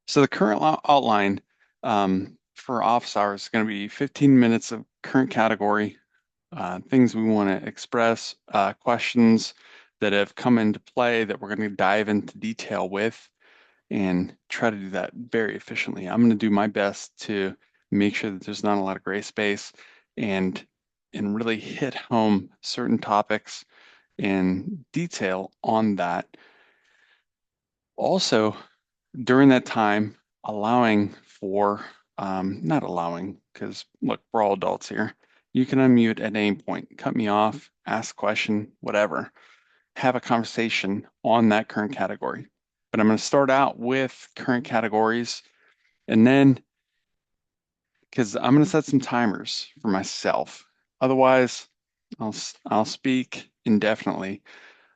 So the current outline for office hours is going to be 15 minutes of current category, things we want to express, questions that have come into play that we're going to dive into detail with and try to do that very efficiently. I'm going to do my best to make sure that there's not a lot of gray space and really hit home certain topics and detail on that. Also, during that time, allowing for, not allowing, because look, we're all adults here. You can unmute at any point, cut me off, ask a question, whatever. Have a conversation on that current category. But I'm going to start out with current categories and then, because I'm going to set some timers for myself. Otherwise, I'll speak indefinitely.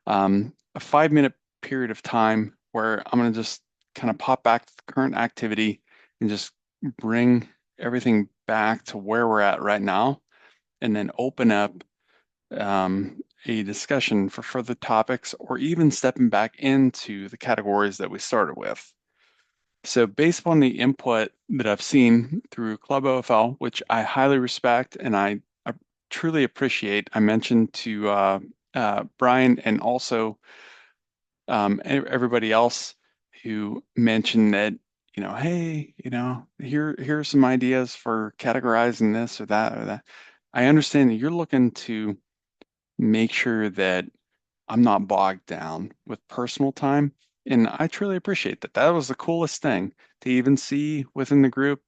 A 5 minute period of time where I'm going to just kind of pop back to the current activity and just bring everything back to where we're at right now, and then open up a discussion for further topics or even stepping back into the categories that we started with. So based upon the input that I've seen through Club OFL, which I highly respect and I truly appreciate, I mentioned to Brian and also everybody else who mentioned that, hey, here's some ideas for categorizing this or that or that. I understand that you're looking to make sure that I'm not bogged down with personal time. And I truly appreciate that. That was the coolest thing to even see within the group.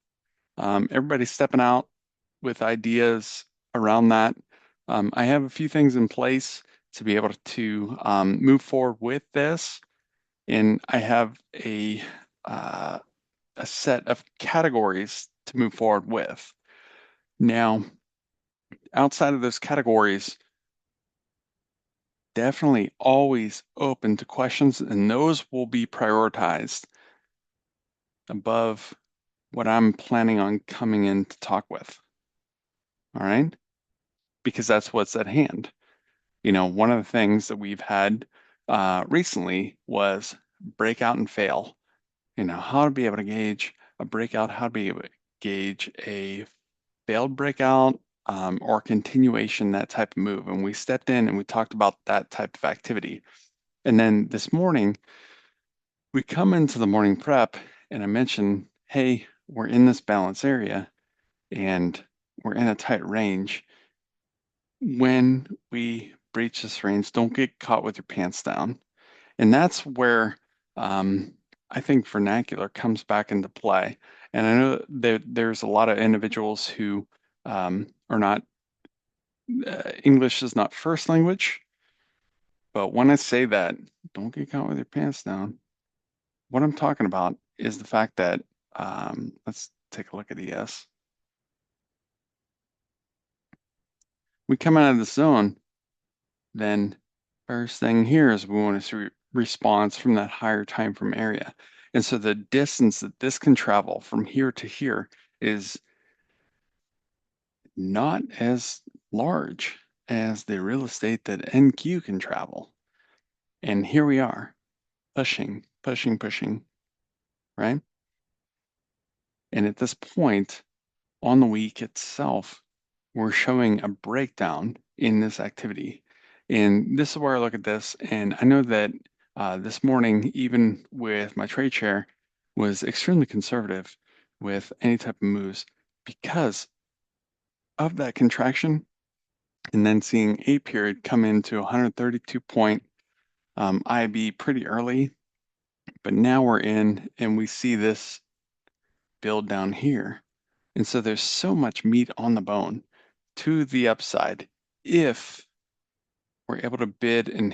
Everybody stepping out with ideas around that. I have a few things in place to be able to move forward with this, and I have uh, a set of categories to move forward with. Now, outside of those categories, definitely always open to questions, and those will be prioritized above what I'm planning on coming in to talk with. All right? Because that's what's at hand. One of the things that we've had recently was breakout and fail. How to be able to gauge a breakout, how to be able to gauge a failed breakout or continuation, that type of move. And we stepped in and we talked about that type of activity. And then this morning, we come into the morning prep and I mentioned, hey, we're in this balance area and we're in a tight range. When we breach this range, don't get caught with your pants down. And that's where I think vernacular comes back into play. And I know there's a lot of individuals who are not, English is not first language, but when I say that, don't get caught with your pants down, what I'm talking about is the fact that, let's take a look at ES. We come out of the zone, then first thing here is we want to see response from that higher time frame area. And so the distance that this can travel from here to here is not as large as the real estate that NQ can travel. And here we are, pushing, pushing, pushing, right? And at this point on the week itself, we're showing a breakdown in this activity. And this is where I look at this. And I know that this morning, even with my trade share, was extremely conservative with any type of moves because of that contraction and then seeing a period come into 132 point IB pretty early. But now we're in and we see this build down here. And so there's so much meat on the bone to the upside if we're able to bid and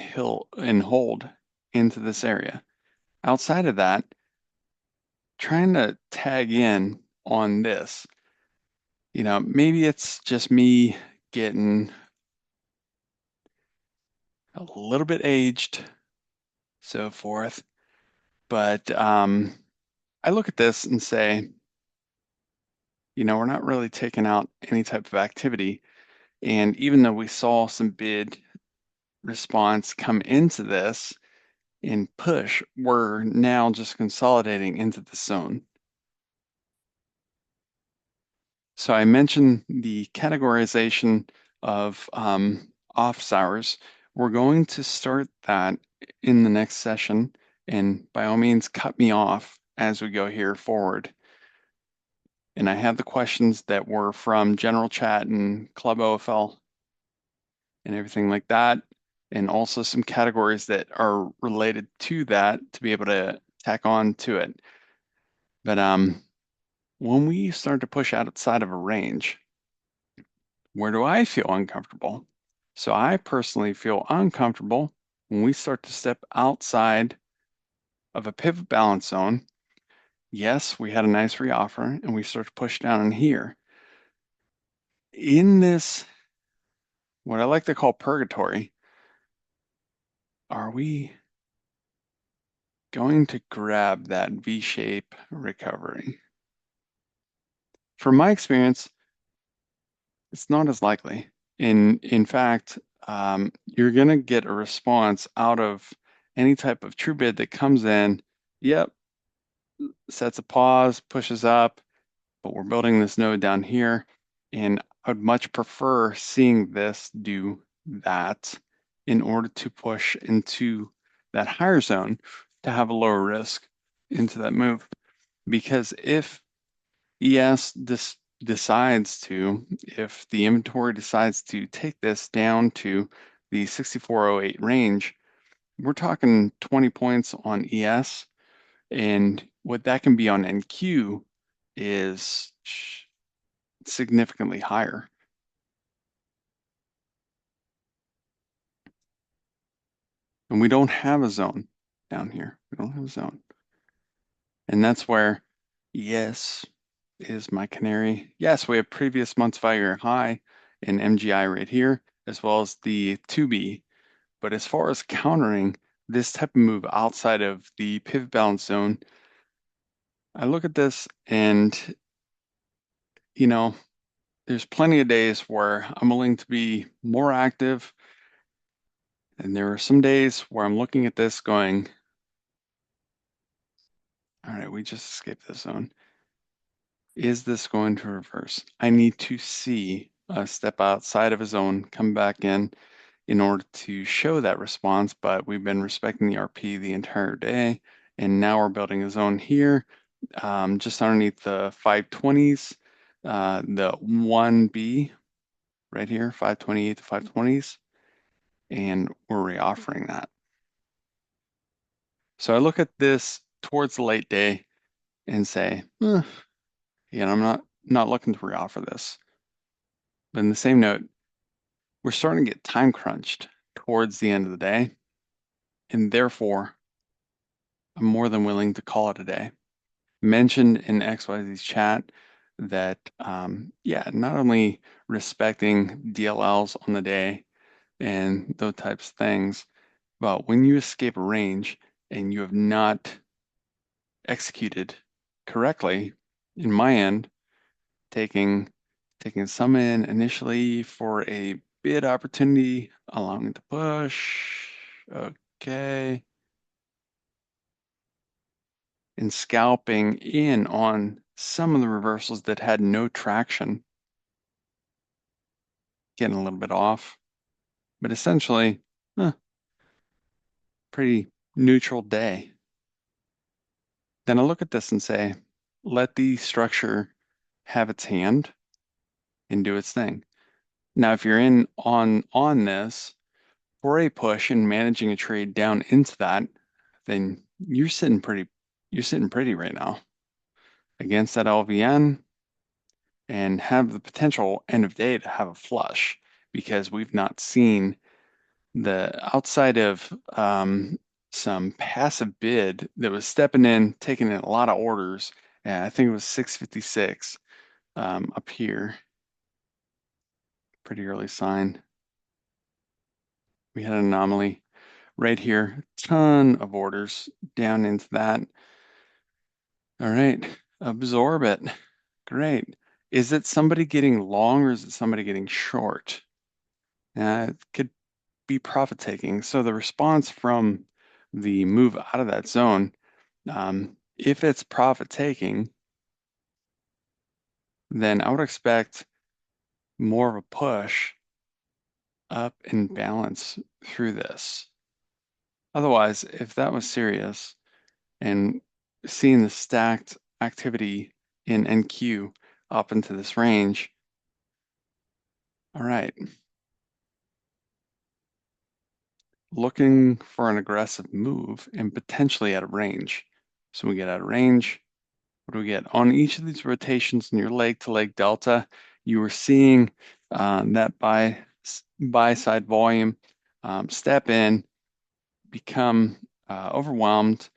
hold into this area. Outside of that, trying to tag in on this, maybe it's just me getting a little bit aged, so forth. But I look at this and say, we're not really taking out any type of activity. And even though we saw some bid response come into this, and push, we're now just consolidating into the zone. So I mentioned the categorization of office hours. We're going to start that in the next session, and by all means, cut me off as we go here forward. And I have the questions that were from general chat and Club OFL and everything like that, and also some categories that are related to that to be able to tack on to it. But when we start to push outside of a range, where do I feel uncomfortable? So I personally feel uncomfortable when we start to step outside of a pivot balance zone. Yes, we had a nice reoffer and we start to push down in here. In this, what I like to call purgatory, are we going to grab that V-shape recovery? From my experience, it's not as likely. In fact, you're going to get a response out of any type of true bid that comes in. Yep, sets a pause, pushes up, but we're building this node down here, and I would much prefer seeing this do that in order to push into that higher zone to have a lower risk into that move. Because if this decides to, if the inventory decides to take this down to the 6408 range, we're talking 20 points on ES, and what that can be on NQ is significantly higher. And we don't have a zone down here. We don't have a zone. And that's where ES is my canary. Yes, we have previous month's value high in MGI right here, as well as the 2B. But as far as countering this type of move outside of the pivot balance zone, I look at this and, you know, there's plenty of days where I'm willing to be more active. And there are some days where I'm looking at this going, all right, we just escaped this zone. Is this going to reverse? I need to see a step outside of a zone, come back in order to show that response, but we've been respecting the RP the entire day. And now we're building a zone here, just underneath the 520s, the 1B right here, 528 to 520s, and we're reoffering that. So I look at this towards the late day and say, I'm not looking to reoffer this. But in the same note, we're starting to get time crunched towards the end of the day, and therefore I'm more than willing to call it a day. Mentioned in XYZ's chat that, not only respecting DLLs on the day and those types of things, but when you escape a range and you have not executed correctly, in my end, taking some in initially for a bid opportunity, allowing to push, okay, and scalping in on some of the reversals that had no traction, getting a little bit off, but essentially, pretty neutral day. Then I look at this and say, let the structure have its hand and do its thing. Now, if you're in on this for a push and managing a trade down into that, then you're sitting pretty right now against that LVN and have the potential end of day to have a flush, because we've not seen the outside of some passive bid that was stepping in, taking in a lot of orders. And I think it was 656 up here. Pretty early sign. We had an anomaly right here, ton of orders down into that. All right, absorb it. Great. Is it somebody getting long or is it somebody getting short? It could be profit taking. So the response from the move out of that zone, if it's profit taking, then I would expect more of a push up and balance through this. Otherwise, if that was serious and seeing the stacked activity in NQ up into this range, all right, looking for an aggressive move and potentially at a range. So we get out of range. What do we get? On each of these rotations in your leg to leg delta, you were seeing that buy side volume step in, become overwhelmed,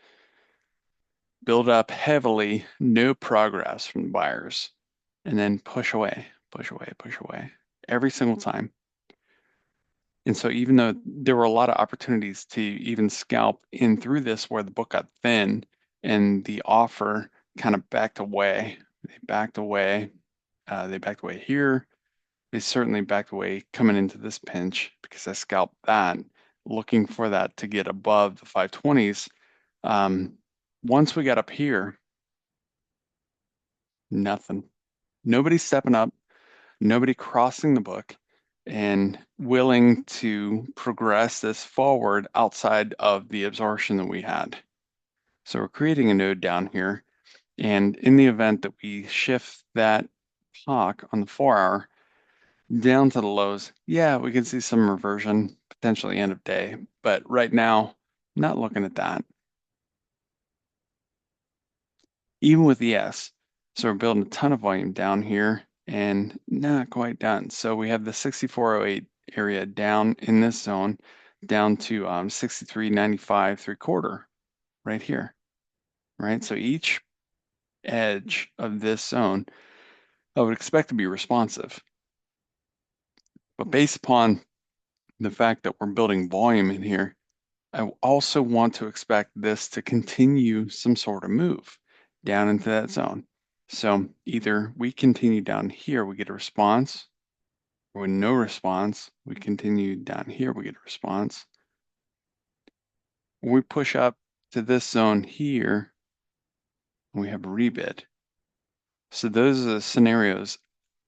build up heavily, no progress from the buyers, and then push away, push away, push away every single time. And so even though there were a lot of opportunities to even scalp in through this where the book got thin and the offer kind of backed away, they backed away here. They certainly backed away coming into this pinch because I scalped that, looking for that to get above the 520s. Once we got up here, nothing. Nobody stepping up, nobody crossing the book and willing to progress this forward outside of the absorption that we had. So we're creating a node down here. And in the event that we shift that talk on the 4-hour down to the lows, yeah, we can see some reversion, potentially end of day. But right now, not looking at that. Even with ES. So we're building a ton of volume down here and not quite done. So we have the 6408 area down in this zone, down to 63.95 3/4 right here, right? So each edge of this zone, I would expect to be responsive. But based upon the fact that we're building volume in here, I also want to expect this to continue some sort of move down into that zone. So either we continue down here, we get a response, or with no response, we continue down here, we get a response. Or we push up to this zone here, and we have a rebid. So those are the scenarios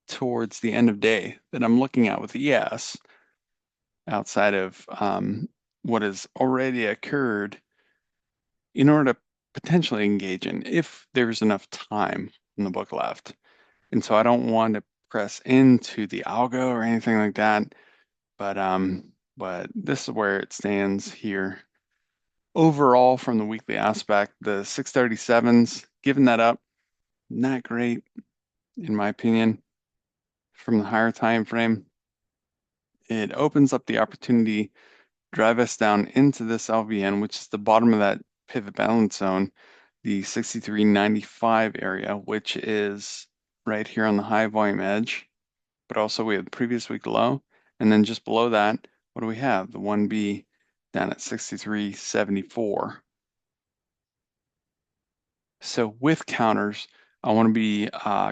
towards the end of day that I'm looking at with ES outside of what has already occurred in order to potentially engage in if there's enough time in the book left. And so I don't want to press into the algo or anything like that, but this is where it stands here. Overall, from the weekly aspect, the 637s, giving that up, not great, in my opinion, from the higher time frame. It opens up the opportunity drive us down into this LVN, which is the bottom of that pivot balance zone, the 63.95 area, which is right here on the high volume edge, but also we have the previous week low. And then just below that, what do we have? The 1B down at 63.74. So with counters, I want to be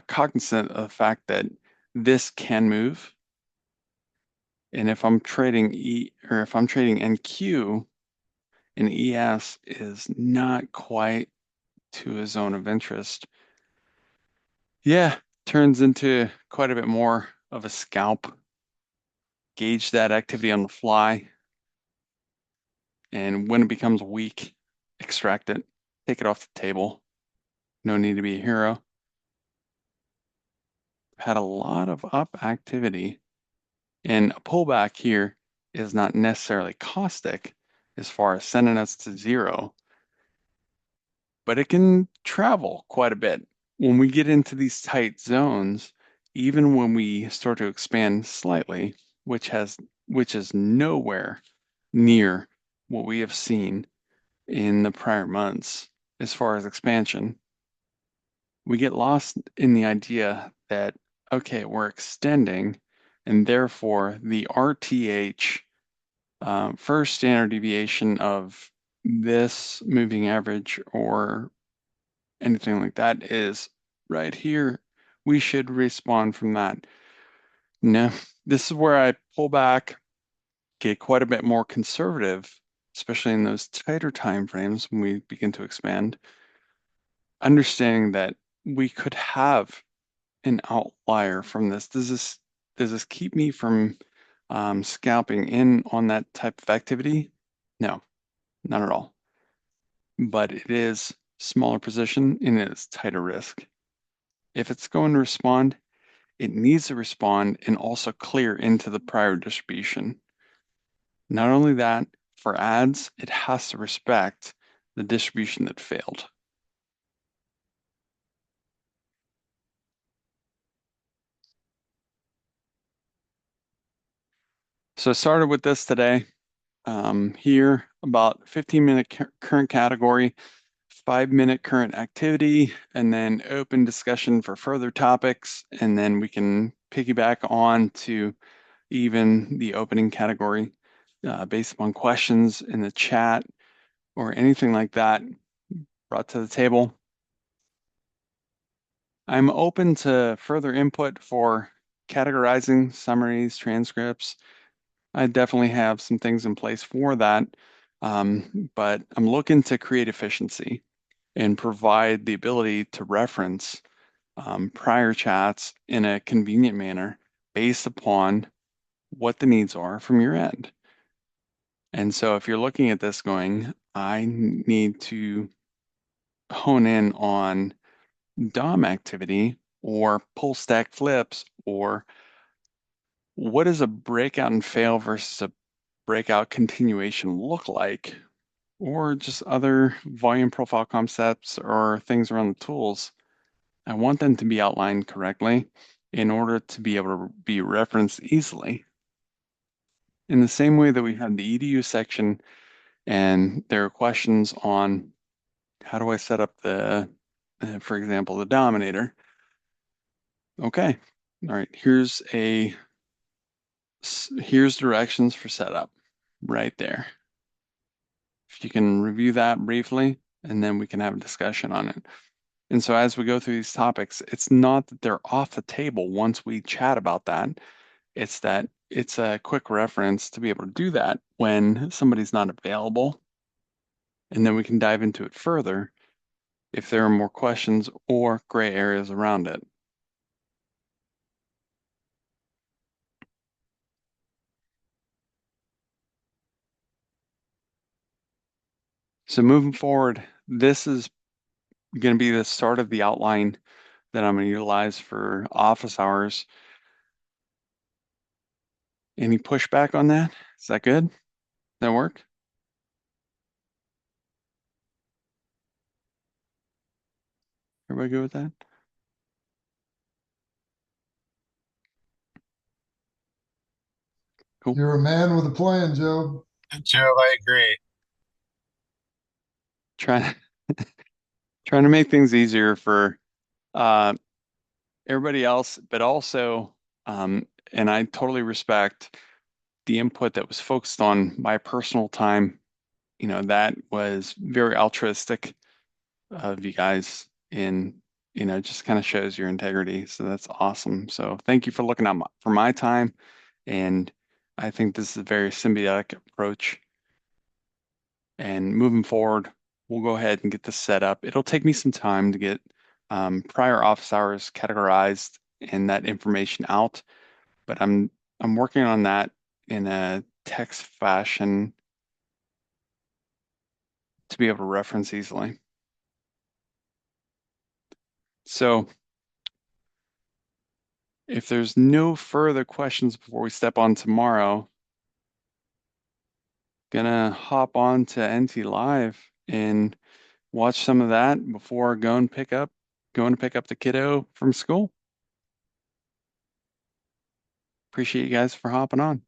cognizant of the fact that this can move. And if I'm trading if I'm trading NQ, and ES is not quite to a zone of interest, yeah, turns into quite a bit more of a scalp. Gauge that activity on the fly, and when it becomes weak, extract it, take it off the table. No need to be a hero. Had a lot of up activity, and a pullback here is not necessarily caustic as far as sending us to zero, but it can travel quite a bit. When we get into these tight zones, even when we start to expand slightly, which is nowhere near what we have seen in the prior months as far as expansion, we get lost in the idea that, okay, we're extending, and therefore the RTH, first standard deviation of this moving average or anything like that is right here. We should respond from that. No, this is where I pull back, get quite a bit more conservative especially in those tighter time frames when we begin to expand, understanding that we could have an outlier from this. Does this keep me from scalping in on that type of activity? No, not at all. But it is smaller position and it is tighter risk. If it's going to respond, it needs to respond and also clear into the prior distribution. Not only that, for ads, it has to respect the distribution that failed. So I started with this today. Here, about 15-minute current category, 5-minute current activity, and then open discussion for further topics. And then we can piggyback on to even the opening category based upon questions in the chat or anything like that brought to the table. I'm open to further input for categorizing summaries, transcripts. I definitely have some things in place for that, but I'm looking to create efficiency and provide the ability to reference prior chats in a convenient manner based upon what the needs are from your end. And so if you're looking at this going, I need to hone in on DOM activity or pull stack flips, or what does a breakout and fail versus a breakout continuation look like, or just other volume profile concepts or things around the tools. I want them to be outlined correctly in order to be able to be referenced easily. In the same way that we have the EDU section and there are questions on how do I set up the, for example, the dominator. Okay, all right, here's directions for setup right there. If you can review that briefly, and then we can have a discussion on it. And so as we go through these topics, it's not that they're off the table once we chat about that. It's that it's a quick reference to be able to do that when somebody's not available. And then we can dive into it further if there are more questions or gray areas around it. So moving forward, this is going to be the start of the outline that I'm going to utilize for office hours. Any pushback on that? Is that good? Does that work? Everybody good with that? Cool. You're a man with a plan, Joe. Joe, I agree. Trying trying to make things easier for uh, everybody else, but also, and I totally respect the input that was focused on my personal time. That was very altruistic of you guys, and just kind of shows your integrity. So that's awesome. So thank you for looking out for my time, and I think this is a very symbiotic approach. And moving forward, we'll go ahead and get this set up. It'll take me some time to get prior office hours categorized and that information out, but I'm working on that in a text fashion to be able to reference easily. So if there's no further questions before we step on tomorrow, gonna hop on to NT Live and watch some of that before going to pick up the kiddo from school. Appreciate you guys for hopping on.